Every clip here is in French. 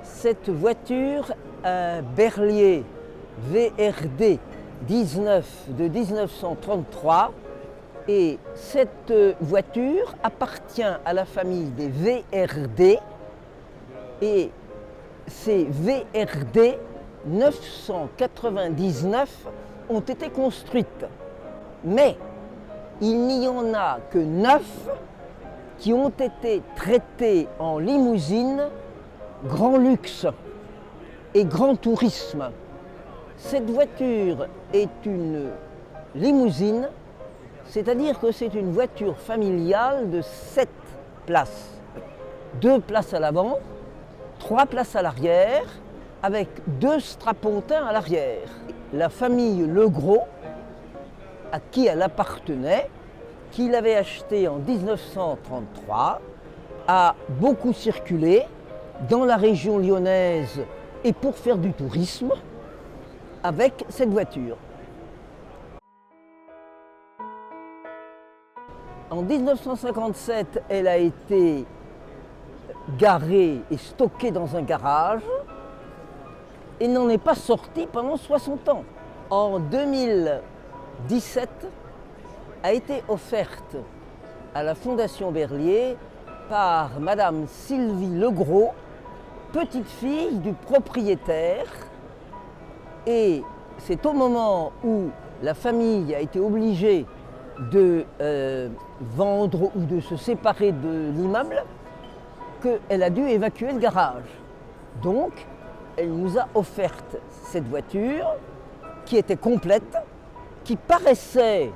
Cette voiture, un Berlier VRD 19 de 1933, et cette voiture appartient à la famille des VRD, et ces VRD 999 ont été construites. Mais il n'y en a que 9 qui ont été traitées en limousine grand luxe et grand tourisme. Cette voiture est une limousine, c'est-à-dire que c'est une voiture familiale de 7 places. 2 places à l'avant, 3 places à l'arrière, avec 2 strapontins à l'arrière. La famille Legros, à qui elle appartenait, qui l'avait achetée en 1933, a beaucoup circulé dans la région lyonnaise et pour faire du tourisme avec cette voiture. En 1957, elle a été garée et stockée dans un garage et n'en est pas sortie pendant 60 ans. En 2017, a été offerte à la Fondation Berlier par Madame Sylvie Legros, petite-fille du propriétaire, et c'est au moment où la famille a été obligée de vendre ou de se séparer de l'immeuble qu'elle a dû évacuer le garage. Donc, elle nous a offert cette voiture qui était complète, qui paraissait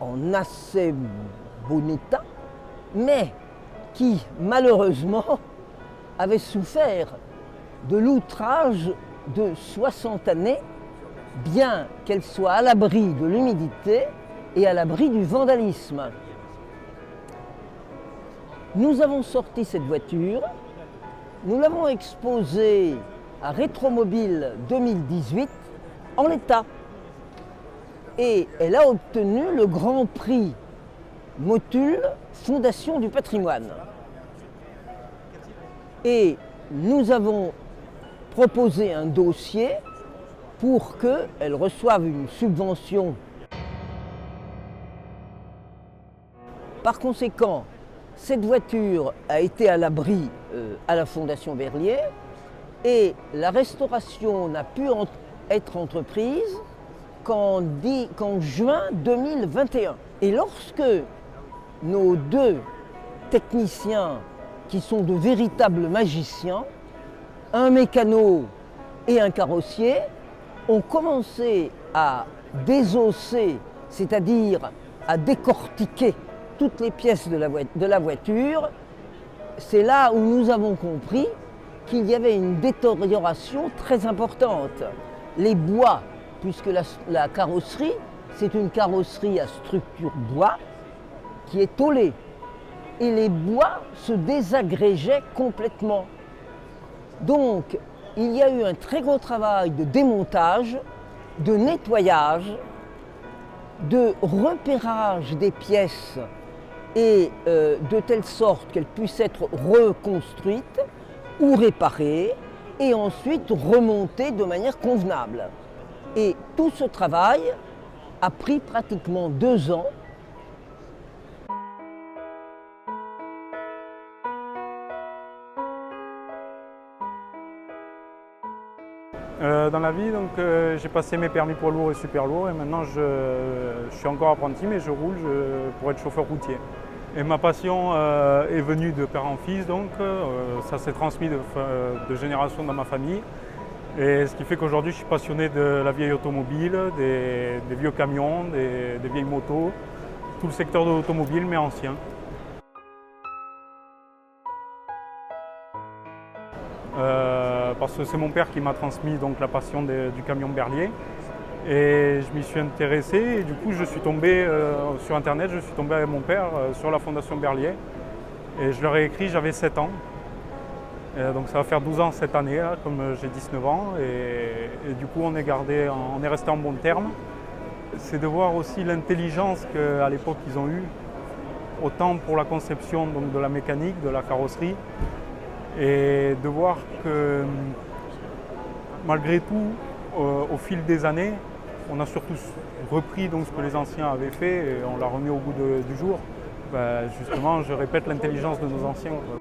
en assez bon état, mais qui malheureusement avait souffert de l'outrage de 60 années, bien qu'elle soit à l'abri de l'humidité et à l'abri du vandalisme. Nous avons sorti cette voiture, nous l'avons exposée à Rétromobile 2018 en l'état. Et elle a obtenu le Grand Prix Motul Fondation du Patrimoine. Et nous avons proposé un dossier pour qu'elle reçoive une subvention. Par conséquent, cette voiture a été à l'abri à la Fondation Berlier et la restauration n'a pu être entreprise qu'en juin 2021. Et lorsque nos 2 techniciens, qui sont de véritables magiciens, un mécano et un carrossier, ont commencé à désosser, c'est-à-dire à décortiquer toutes les pièces de la voiture, c'est là où nous avons compris qu'il y avait une détérioration très importante. Les bois, puisque la carrosserie, c'est une carrosserie à structure bois qui est tôlée. Et les bois se désagrégeaient complètement. Donc, il y a eu un très gros travail de démontage, de nettoyage, de repérage des pièces et de telle sorte qu'elles puissent être reconstruites ou réparées et ensuite remontées de manière convenable. Et tout ce travail a pris pratiquement 2 ans. Dans la vie, j'ai passé mes permis poids lourd et super lourd et maintenant je suis encore apprenti mais je roule pour être chauffeur routier. Et ma passion est venue de père en fils, donc ça s'est transmis de génération dans ma famille. Et ce qui fait qu'aujourd'hui je suis passionné de la vieille automobile, des vieux camions, des vieilles motos, tout le secteur de l'automobile mais ancien. Parce que c'est mon père qui m'a transmis donc, la passion du camion Berlier. Et je m'y suis intéressé et du coup je suis tombé sur internet, je suis tombé avec mon père sur la Fondation Berlier. Et je leur ai écrit, j'avais 7 ans. Et donc ça va faire 12 ans cette année, là, comme j'ai 19 ans. Et du coup on est resté en bons termes. C'est de voir aussi l'intelligence qu'à l'époque ils ont eue, autant pour la conception donc, de la mécanique, de la carrosserie, et de voir que malgré tout, au fil des années, on a surtout repris donc, ce que les anciens avaient fait et on l'a remis au goût du jour. Ben, justement, je répète l'intelligence de nos anciens, quoi.